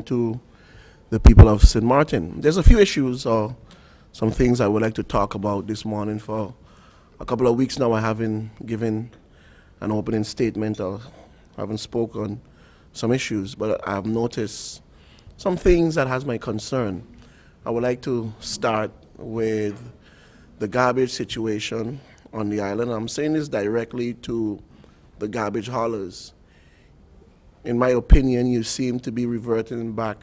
to the people of St. Martin. There's a few issues or some things I would like to talk about this morning. For a couple of weeks now, I haven't given an opening statement or haven't spoken on some issues, but I've noticed some things that has my concern. I would like to start with the garbage situation on the island. I'm saying this directly to the garbage haulers. In my opinion, you seem to be reverting back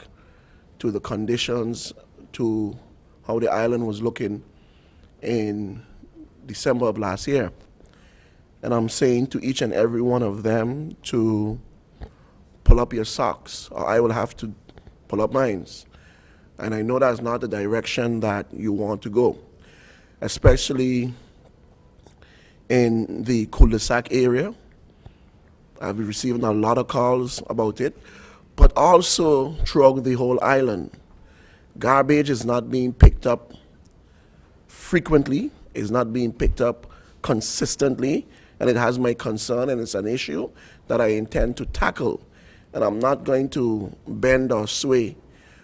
to the conditions, to how the island was looking in December of last year. And I'm saying to each and every one of them to pull up your socks, or I will have to pull up mine. And I know that's not the direction that you want to go, especially in the cul-de-sac area. I've been receiving a lot of calls about it, but also throughout the whole island. Garbage is not being picked up frequently, is not being picked up consistently, and it has my concern, and it's an issue that I intend to tackle. And I'm not going to bend or sway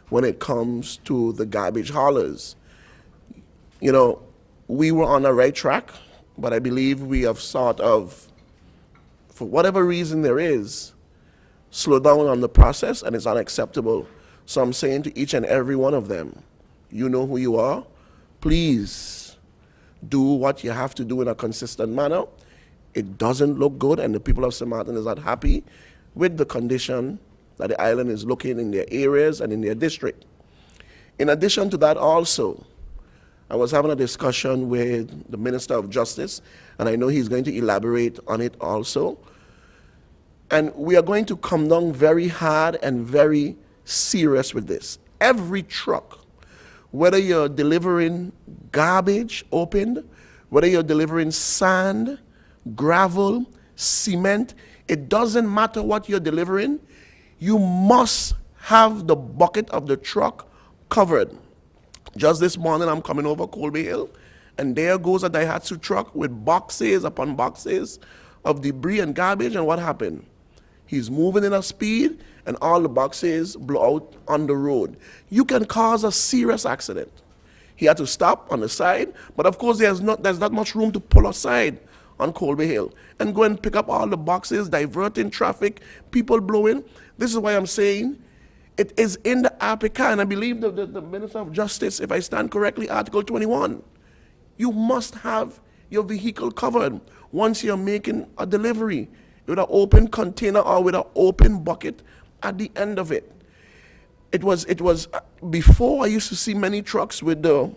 when it comes to the garbage haulers. You know, we were on the right track, but I believe we have sort of, for whatever reason there is, slow down on the process, and it's unacceptable. So I'm saying to each and every one of them, you know who you are. Please do what you have to do in a consistent manner. It doesn't look good, and the people of St. Martin is not happy with the condition that the island is looking in their areas and in their district. In addition to that also, I was having a discussion with the Minister of Justice, and I know he's going to elaborate on it also. And we are going to come down very hard and very serious with this. Every truck, whether you're delivering garbage opened, whether you're delivering sand, gravel, cement, it doesn't matter what you're delivering, you must have the bucket of the truck covered. Just this morning, I'm coming over Colby Hill, and there goes a Daihatsu truck with boxes upon boxes of debris and garbage, and what happened? He's moving in a speed, and all the boxes blow out on the road. You can cause a serious accident. He had to stop on the side, but of course there's not much room to pull aside on Colby Hill and go and pick up all the boxes, diverting traffic, people blowing. This is why I'm saying it is in the APICA, and I believe the Minister of Justice, if I stand correctly, Article 21. You must have your vehicle covered once you're making a delivery with an open container or with an open bucket at the end of it. It was before I used to see many trucks with a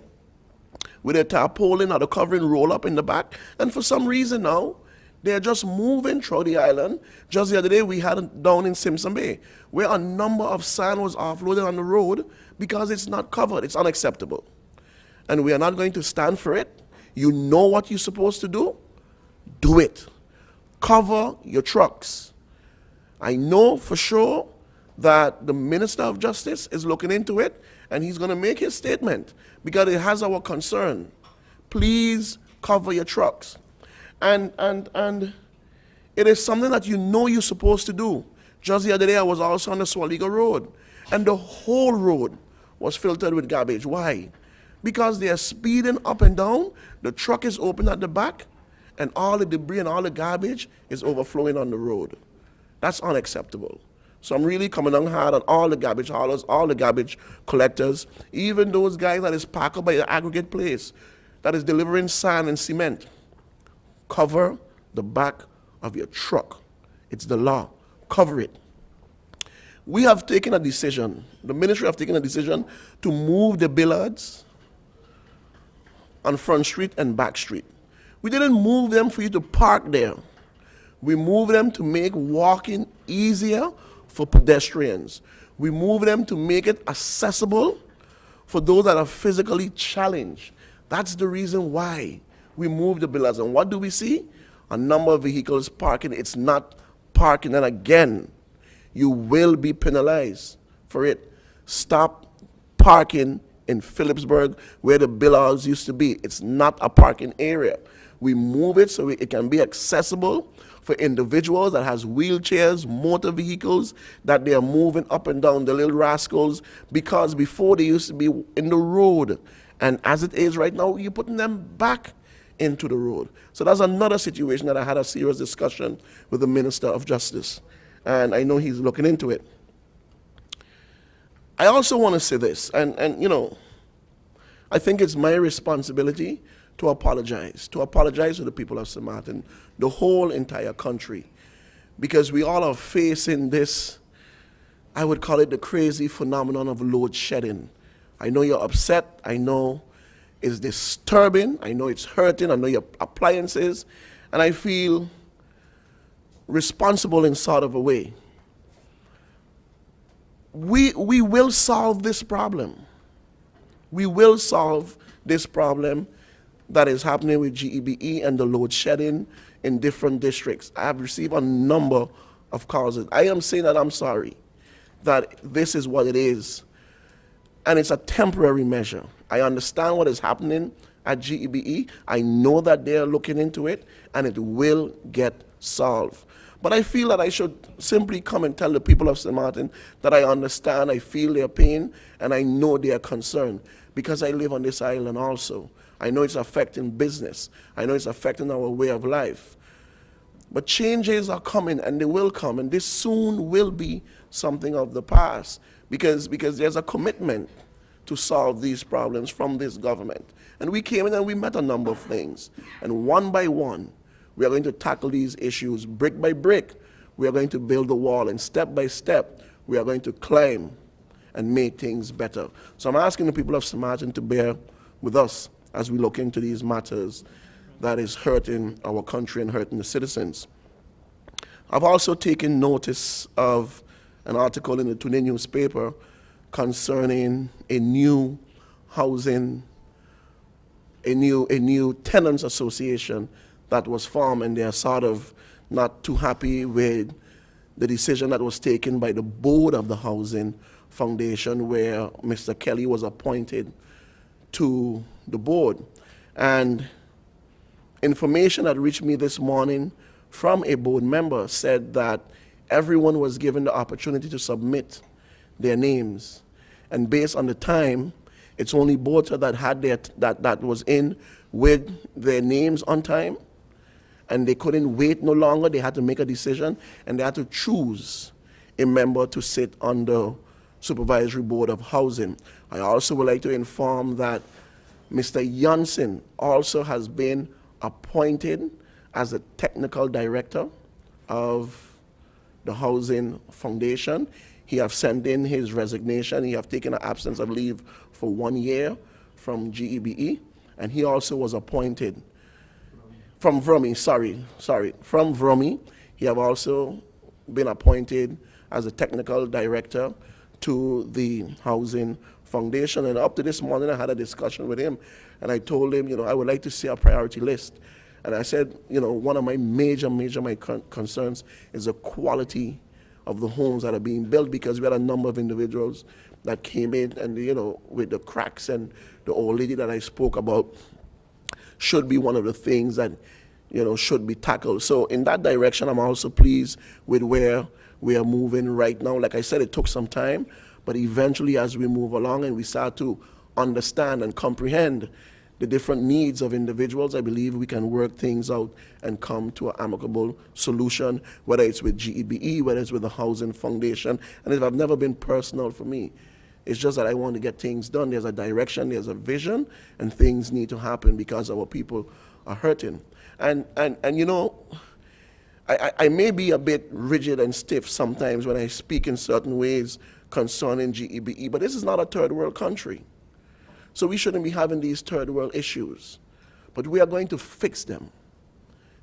tarpaulin or the covering roll up in the back, and for some reason now they're just moving through the island. Just the other day we had it down in Simpson Bay where a number of sand was offloaded on the road because it's not covered. It's unacceptable, and we are not going to stand for it. You know what you're supposed to do, do it. Cover your trucks. I know for sure that the Minister of Justice is looking into it, and he's going to make his statement because it has our concern. Please cover your trucks. And it is something that you know you're supposed to do. Just the other day, I was also on the Swaliga Road, and the whole road was filtered with garbage. Why? Because they are speeding up and down, the truck is open at the back, and all the debris and all the garbage is overflowing on the road. That's unacceptable. So I'm really coming down hard on all the garbage haulers, all the garbage collectors, even those guys that is parked up by the aggregate place, that is delivering sand and cement. Cover the back of your truck. It's the law. Cover it. We have taken a decision, the ministry have taken a decision to move the billards on Front Street and Back Street. We didn't move them for you to park there. We moved them to make walking easier for pedestrians. We moved them to make it accessible for those that are physically challenged. That's the reason why we moved the billards. And what do we see? A number of vehicles parking. It's not parking. And again, you will be penalized for it. Stop parking in Phillipsburg where the billards used to be. It's not a parking area. We move it so it can be accessible for individuals that has wheelchairs, motor vehicles, that they are moving up and down, the little rascals, because before they used to be in the road. And as it is right now, you're putting them back into the road. So that's another situation that I had a serious discussion with the Minister of Justice. And I know he's looking into it. I also want to say this, and I think it's my responsibility to apologize to the people of St. Martin, the whole entire country, because we all are facing this, I would call it the crazy phenomenon of load shedding. I know you're upset, I know it's disturbing, I know it's hurting, I know your appliances, and I feel responsible in sort of a way. We will solve this problem. We will solve this problem that is happening with GEBE and the load shedding in different districts. I have received a number of calls. I am saying that I'm sorry, that this is what it is. And it's a temporary measure. I understand what is happening at GEBE. I know that they're looking into it, and it will get solved. But I feel that I should simply come and tell the people of St. Martin that I understand, I feel their pain, and I know their concern, because I live on this island also. I know it's affecting business. I know it's affecting our way of life. But changes are coming, and they will come, and this soon will be something of the past, because there's a commitment to solve these problems from this government. And we came in and we met a number of things, and one by one, we are going to tackle these issues brick by brick. We are going to build the wall, and step by step, we are going to climb and make things better. So I'm asking the people of St. Martin to bear with us as we look into these matters that is hurting our country and hurting the citizens. I've also taken notice of an article in the Today newspaper concerning a new housing, a new tenants association that was formed, and they're sort of not too happy with the decision that was taken by the board of the Housing Foundation, where Mr. Kelly was appointed to the board. And information that reached me this morning from a board member said that everyone was given the opportunity to submit their names. And based on the time, it's only Bota that had that was in with their names on time, and they couldn't wait no longer. They had to make a decision, and they had to choose a member to sit on the Supervisory Board of Housing. I also would like to inform that Mr. Janssen also has been appointed as a technical director of the Housing Foundation. He has sent in his resignation. He has taken an absence of leave for 1 year from GEBE, and he also was appointed from VROMI, from VROMI. He have also been appointed as a technical director to the Housing Foundation. And up to this morning, I had a discussion with him, and I told him, I would like to see a priority list. And I said, one of my major concerns is the quality of the homes that are being built, because we had a number of individuals that came in and, with the cracks, and the old lady that I spoke about should be one of the things that, should be tackled. So in that direction, I'm also pleased with where we are moving right now. Like I said, it took some time, but eventually as we move along and we start to understand and comprehend the different needs of individuals, I believe we can work things out and come to an amicable solution, whether it's with GEBE, whether it's with the Housing Foundation. And it have never been personal for me. It's just that I want to get things done. There's a direction, there's a vision, and things need to happen because our people are hurting. And I may be a bit rigid and stiff sometimes when I speak in certain ways concerning GEBE, but this is not a third world country. So we shouldn't be having these third world issues. But we are going to fix them.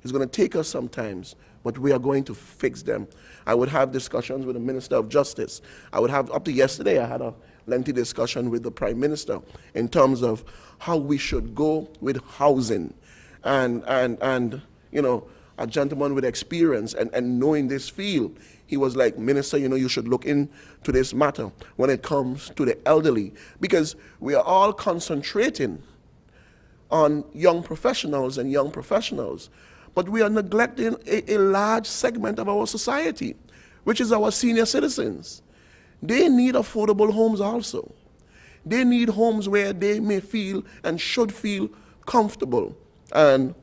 It's going to take us sometimes, but we are going to fix them. I would have discussions with the Minister of Justice. I would have, up to yesterday, I had a lengthy discussion with the Prime Minister in terms of how we should go with housing. And a gentleman with experience and knowing this field, he was like, Minister, you should look into this matter when it comes to the elderly, because we are all concentrating on young professionals, But we are neglecting a large segment of our society, which is our senior citizens. They need affordable homes also. They need homes where they may feel and should feel comfortable. And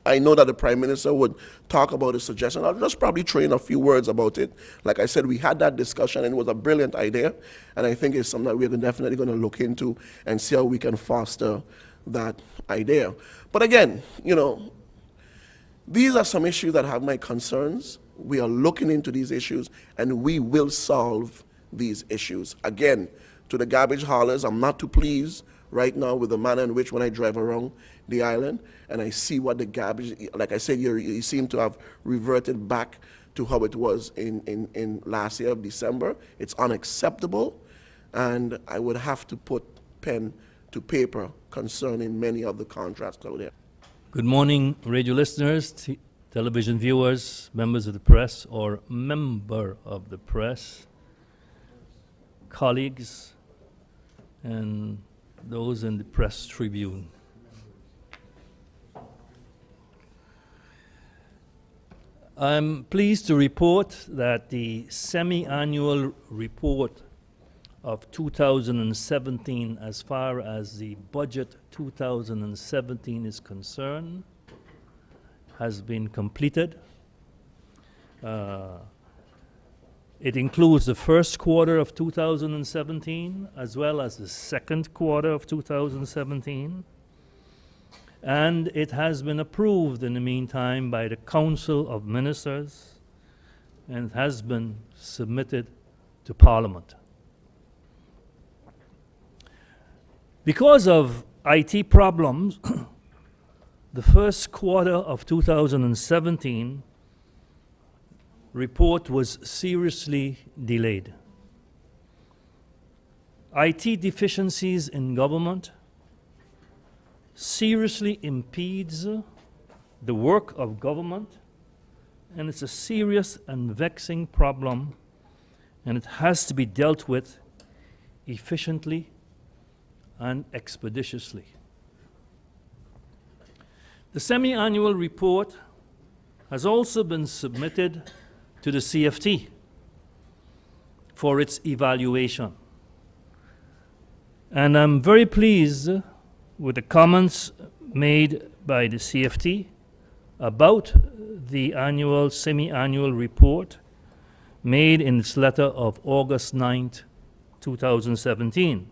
I know that the Prime Minister would talk about a suggestion. I'll just probably throw in a few words about it. Like I said, we had that discussion and it was a brilliant idea. And I think it's something that we're definitely going to look into and see how we can foster that idea. But again, you know, these are some issues that have my concerns. We are looking into these issues and we will solve these issues. Again, to the garbage haulers, I'm not too pleased right now with the manner in which when I drive around the island and I see what the garbage, like I said, you seem to have reverted back to how it was in last year of December. It's unacceptable, and I would have to put pen to paper concerning many of the contracts out there. Good morning, radio listeners, television viewers, members of the press, or member of the press, colleagues, and those in the Press Tribune. I'm pleased to report that the semi-annual report of 2017, as far as the budget 2017 is concerned, has been completed. It includes the first quarter of 2017 as well as the second quarter of 2017. And it has been approved in the meantime by the Council of Ministers and has been submitted to Parliament. Because of IT problems, the first quarter of 2017 report was seriously delayed. IT deficiencies in government seriously impedes the work of government, and it's a serious and vexing problem, and it has to be dealt with efficiently and expeditiously. The semi-annual report has also been submitted to the CFT for its evaluation. And I'm very pleased with the comments made by the CFT about the semi-annual report made in its letter of August 9th, 2017.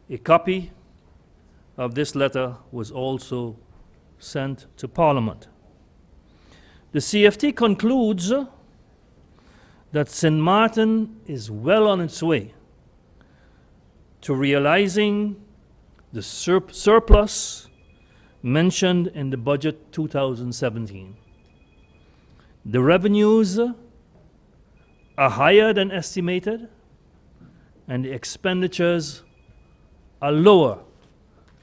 A copy of this letter was also sent to Parliament. The CFT concludes that St. Martin is well on its way to realizing the surplus mentioned in the budget 2017. The revenues are higher than estimated, and the expenditures are lower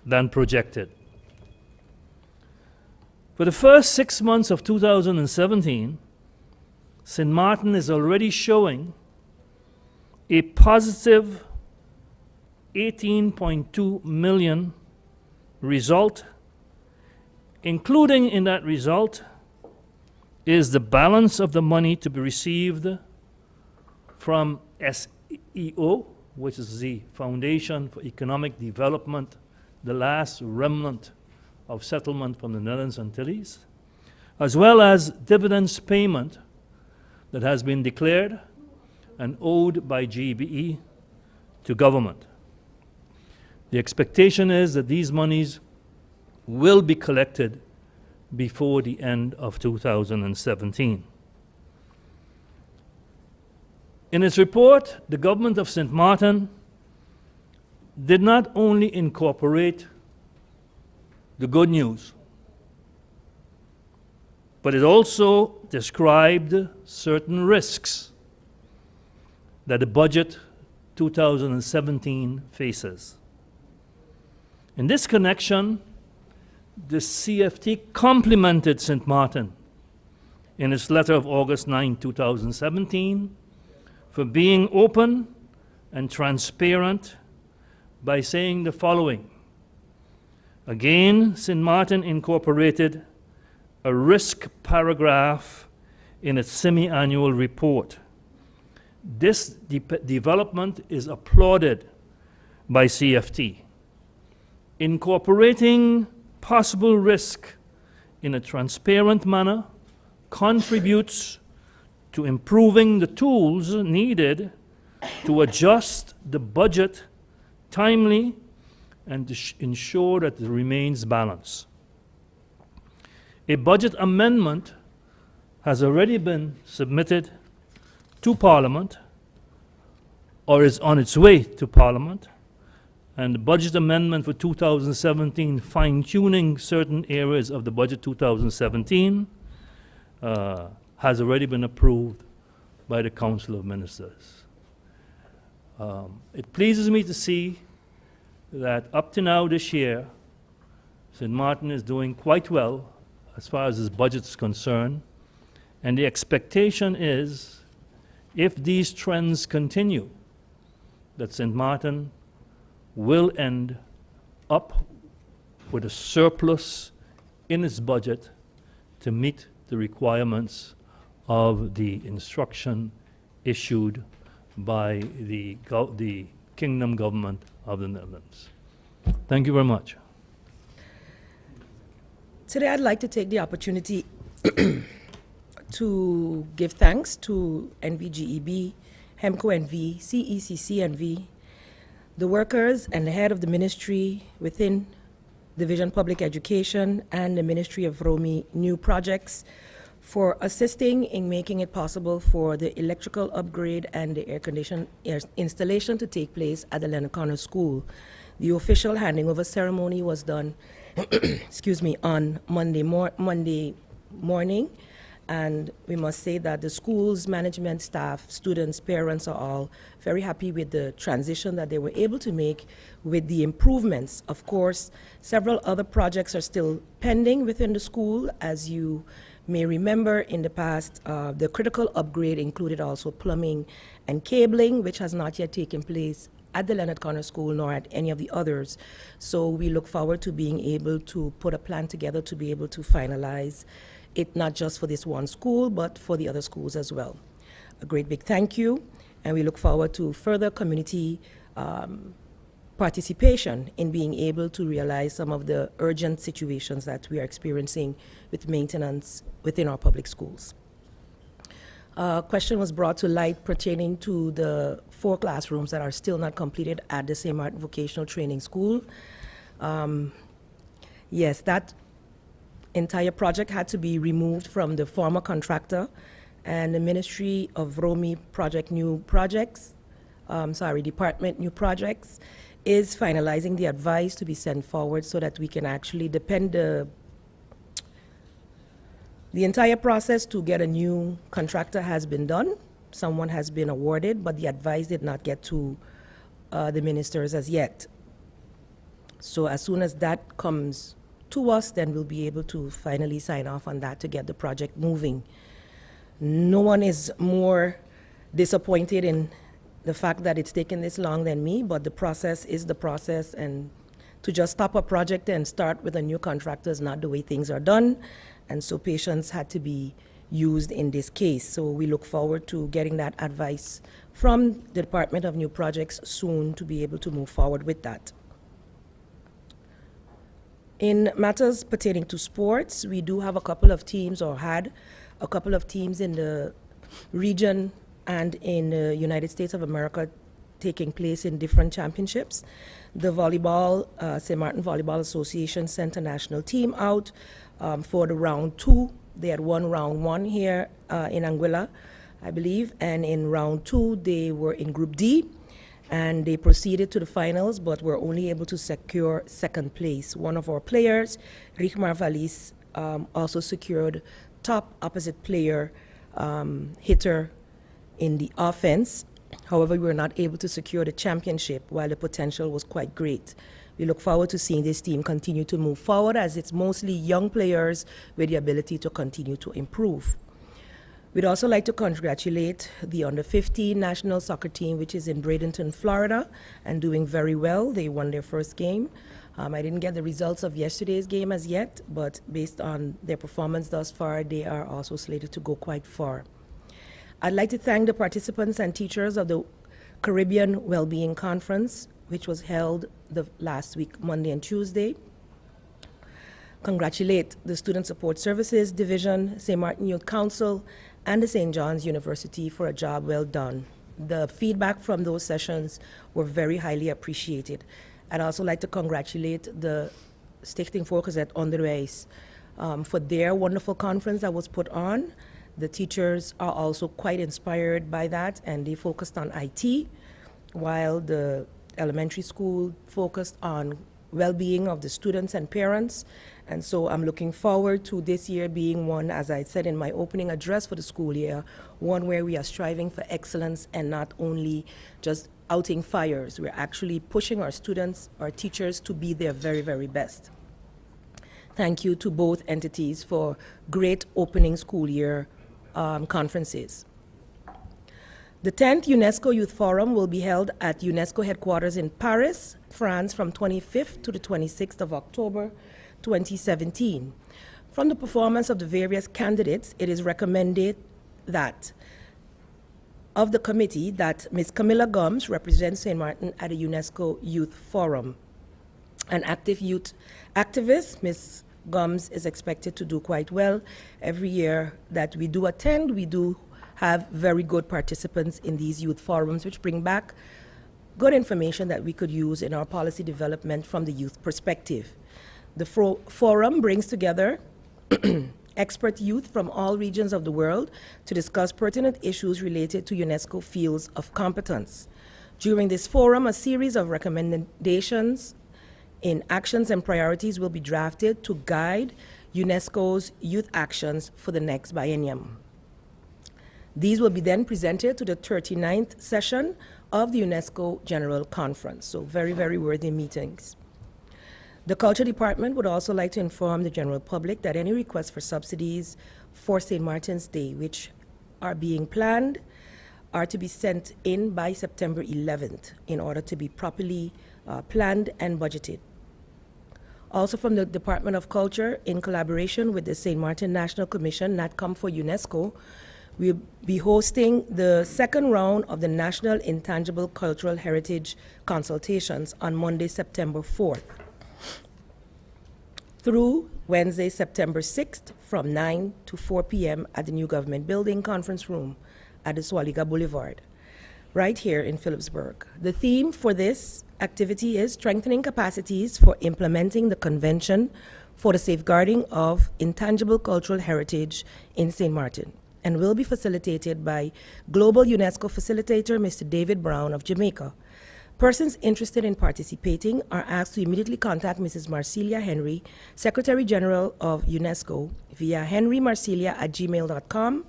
than projected. For the first 6 months of 2017, St. Martin is already showing a positive 18.2 million result. Including in that result is the balance of the money to be received from SEO, which is the Foundation for Economic Development, the last remnant of settlement from the Netherlands Antilles, as well as dividends payment that has been declared and owed by GBE to government. The expectation is that these monies will be collected before the end of 2017. In its report, the government of St. Martin did not only incorporate the good news, but it also described certain risks that the budget 2017 faces. In this connection, the CFT complimented St. Martin in its letter of August 9, 2017, for being open and transparent by saying the following. Again, St. Martin incorporated a risk paragraph in its semi-annual report. This development is applauded by CFT. Incorporating possible risk in a transparent manner contributes to improving the tools needed to adjust the budget timely and to ensure that it remains balanced. A budget amendment has already been submitted to Parliament or is on its way to Parliament, and the budget amendment for 2017, fine-tuning certain areas of the budget 2017, has already been approved by the Council of Ministers. It pleases me to see that up to now this year, St. Martin is doing quite well as far as its budget is concerned, and the expectation is, if these trends continue, that St. Martin will end up with a surplus in its budget to meet the requirements of the instruction issued by the Kingdom Government of the Netherlands. Thank you very much. Today, I'd like to take the opportunity to give thanks to NVGEB, HEMCO NV, CECC NV, the workers and the head of the ministry within Division Public Education and the Ministry of Romi New Projects for assisting in making it possible for the electrical upgrade and the air installation to take place at the Leonard Connor School. The official handing over ceremony was done excuse me, on Monday morning, and we must say that the school's management staff, students, parents are all very happy with the transition that they were able to make with the improvements. Of course, several other projects are still pending within the school. As you may remember, in the past, the critical upgrade included also plumbing and cabling, which has not yet taken place at the Leonard Connor School nor at any of the others. So we look forward to being able to put a plan together to be able to finalize it, not just for this one school, but for the other schools as well. A great big thank you, and we look forward to further community participation in being able to realize some of the urgent situations that we are experiencing with maintenance within our public schools. A question was brought to light pertaining to the 4 classrooms that are still not completed at the St. Martin Vocational Training School. Yes, that entire project had to be removed from the former contractor, and the Ministry of Romi Department New Projects is finalizing the advice to be sent forward so that we can actually depend the entire process to get a new contractor has been done. Someone has been awarded, but the advice did not get to the ministers as yet. So as soon as that comes to us, then we'll be able to finally sign off on that to get the project moving. No one is more disappointed in the fact that it's taken this long than me, but the process is the process, and to just stop a project and start with a new contractor is not the way things are done. And so patience had to be used in this case. So we look forward to getting that advice from the Department of New Projects soon to be able to move forward with that. In matters pertaining to sports, we do have a couple of teams, or had a couple of teams in the region and in the United States of America taking place in different championships. The volleyball, St. Martin Volleyball Association sent a national team out for the round 2. They had won round 1 here in Anguilla, I believe, and in round 2 they were in Group D, and they proceeded to the finals, but were only able to secure 2nd place. One of our players, Richmar Valis, also secured top opposite player hitter in the offense. However, we were not able to secure the championship, while the potential was quite great. We look forward to seeing this team continue to move forward, as it's mostly young players with the ability to continue to improve. We'd also like to congratulate the under-15 national soccer team, which is in Bradenton, Florida, and doing very well. They won their first game I didn't get the results of yesterday's game as yet, but based on their performance thus far, they are also slated to go quite far. I'd like to thank the participants and teachers of the Caribbean Wellbeing Conference, which was held the last week, Monday and Tuesday. Congratulate the Student Support Services Division, St. Martin Youth Council, and the St. John's University for a job well done. The feedback from those sessions were very highly appreciated. I'd also like to congratulate the Stichting Voorgezet Onderwijs for their wonderful conference that was put on. The teachers are also quite inspired by that, and they focused on IT, while the elementary school focused on well-being of the students and parents. And so I'm looking forward to this year being one, as I said in my opening address for the school year, one where we are striving for excellence and not only just outing fires. We're actually pushing our students, our teachers to be their very, very best. Thank you to both entities for great opening school year conferences. The 10th UNESCO Youth Forum will be held at UNESCO headquarters in Paris, France, from 25th to the 26th of October, 2017. From the performance of the various candidates, it is recommended that of the committee that Ms. Camilla Gomes represents St. Martin at the UNESCO Youth Forum. An active youth activist, Ms. Gomes is expected to do quite well. Every year that we do attend, we do have very good participants in these youth forums, which bring back good information that we could use in our policy development from the youth perspective. The forum brings together expert youth from all regions of the world to discuss pertinent issues related to UNESCO fields of competence. During this forum, a series of recommendations in actions and priorities will be drafted to guide UNESCO's youth actions for the next biennium. These will be then presented to the 39th session of the UNESCO General Conference. So very, very worthy meetings. The Culture Department would also like to inform the general public that any requests for subsidies for St. Martin's Day, which are being planned, are to be sent in by September 11th in order to be properly planned and budgeted. Also from the Department of Culture, in collaboration with the St. Martin National Commission, NatCom for UNESCO, we'll be hosting the second round of the National Intangible Cultural Heritage Consultations on Monday, September 4th. Through Wednesday, September 6th from 9 to 4 p.m. at the New Government Building Conference Room at the Swaliga Boulevard, right here in Phillipsburg. The theme for this activity is strengthening capacities for implementing the Convention for the Safeguarding of Intangible Cultural Heritage in St. Martin, and will be facilitated by Global UNESCO Facilitator Mr. David Brown of Jamaica. Persons interested in participating are asked to immediately contact Mrs. Marcelia Henry, Secretary General of UNESCO, via henrymarcelia@gmail.com.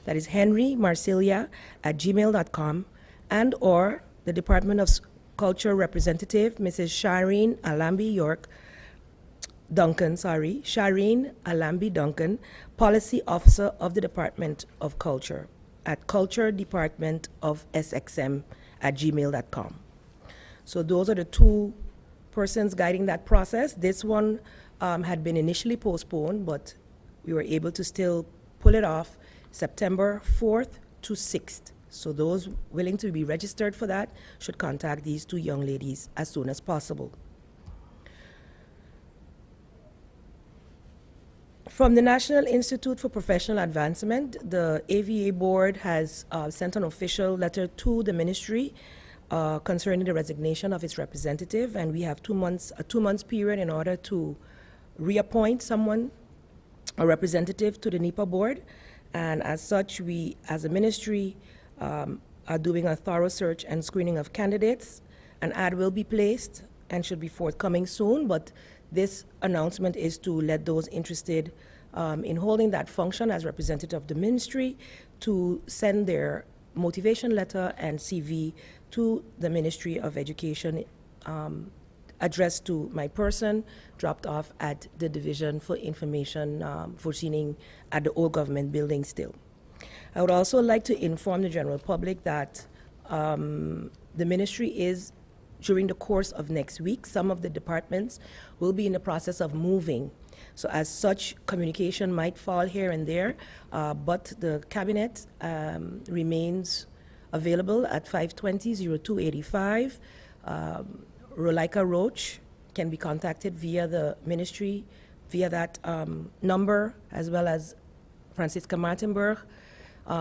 That is henrymarcelia@gmail.com, and or the Department of Culture representative, Mrs. Shireen Alambi Duncan, Policy Officer of the Department of Culture at culturedepartmentofsxm@gmail.com. So those are the two persons guiding that process. This one had been initially postponed, but we were able to still pull it off September 4th to 6th. So those willing to be registered for that should contact these two young ladies as soon as possible. From the National Institute for Professional Advancement, the AVA board has sent an official letter to the ministry concerning the resignation of its representative, and we have a 2 months period in order to reappoint someone, a representative to the NEPA board. And as such, we, as a ministry, are doing a thorough search and screening of candidates. An ad will be placed and should be forthcoming soon, but this announcement is to let those interested in holding that function as representative of the ministry to send their motivation letter and CV to the Ministry of Education, addressed to my person, dropped off at the Division for Information Foreseeing at the Old Government Building still. I would also like to inform the general public that the ministry is during the course of next week. Some of the departments will be in the process of moving. So as such, communication might fall here and there, but the cabinet remains available at 520-0285. Rolika Roach can be contacted via the ministry, via that number, as well as Francisca Martinberg,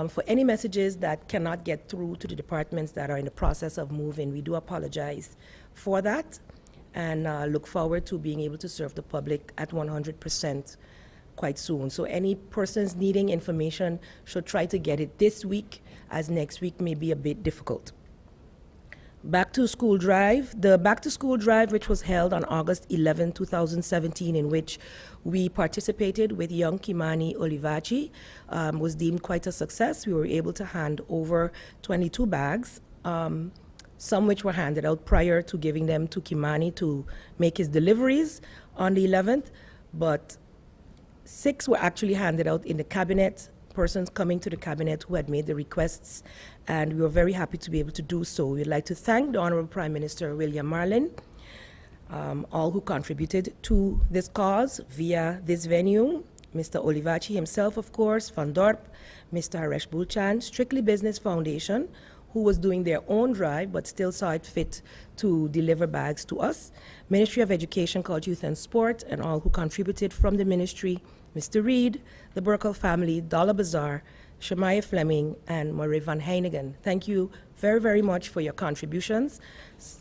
for any messages that cannot get through to the departments that are in the process of moving. We do apologize for that, and look forward to being able to serve the public at 100% quite soon. So any persons needing information should try to get it this week, as next week may be a bit difficult. Back to school drive. The back to school drive, which was held on August 11, 2017, in which we participated with young Kimani Olivachi, was deemed quite a success. We were able to hand over 22 bags, some which were handed out prior to giving them to Kimani to make his deliveries on the 11th, but 6 were actually handed out in the cabinet, persons coming to the cabinet who had made the requests, and we were very happy to be able to do so. We'd like to thank the Honorable Prime Minister William Marlin, all who contributed to this cause via this venue, Mr. Olivachi himself, of course, Van Dorp, Mr. Haresh Bulchan, Strictly Business Foundation, who was doing their own drive but still saw it fit to deliver bags to us, Ministry of Education, Culture, Youth and Sport, and all who contributed from the ministry, Mr. Reed, the Burkle family, Dollar Bazaar, Shemaiah Fleming, and Marie Van Heinigen. Thank you very, very much for your contributions.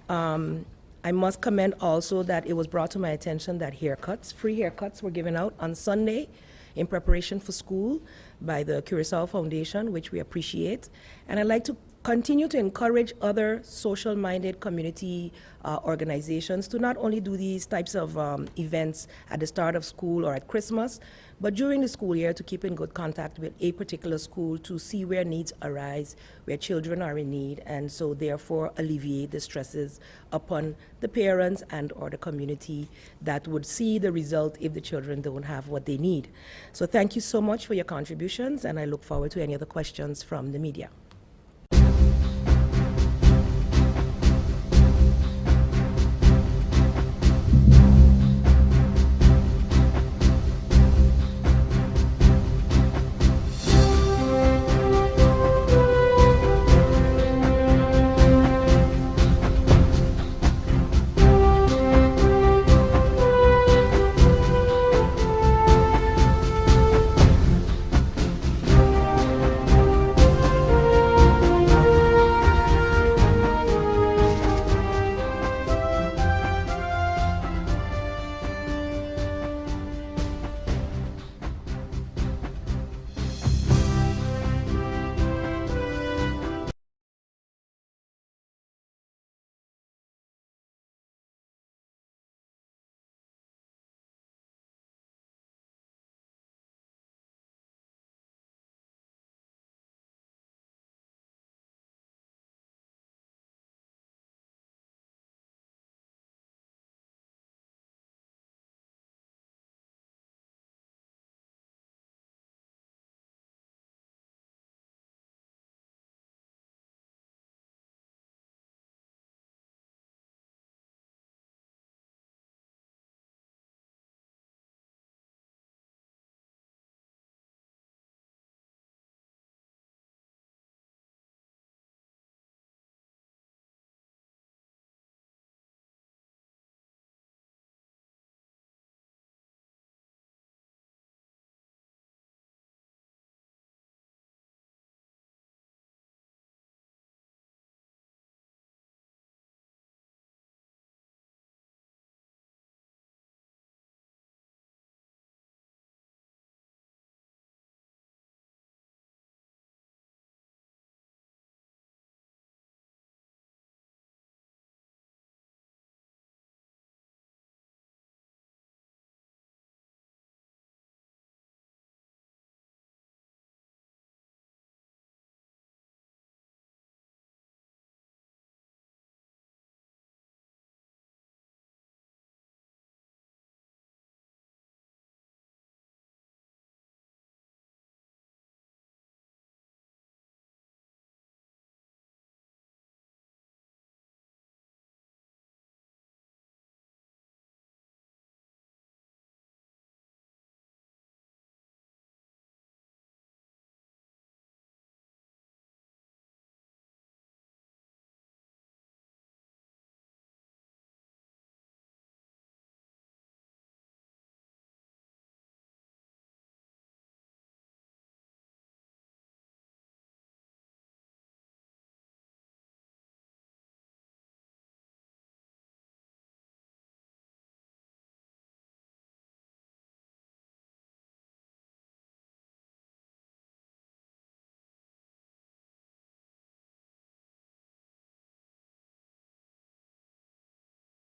I must commend also that it was brought to my attention that free haircuts were given out on Sunday in preparation for school by the Curacao Foundation, which we appreciate. And I'd like to continue to encourage other social-minded community organizations to not only do these types of events at the start of school or at Christmas, but during the school year to keep in good contact with a particular school to see where needs arise, where children are in need, and so therefore alleviate the stresses upon the parents and or the community that would see the result if the children don't have what they need. So thank you so much for your contributions, and I look forward to any other questions from the media.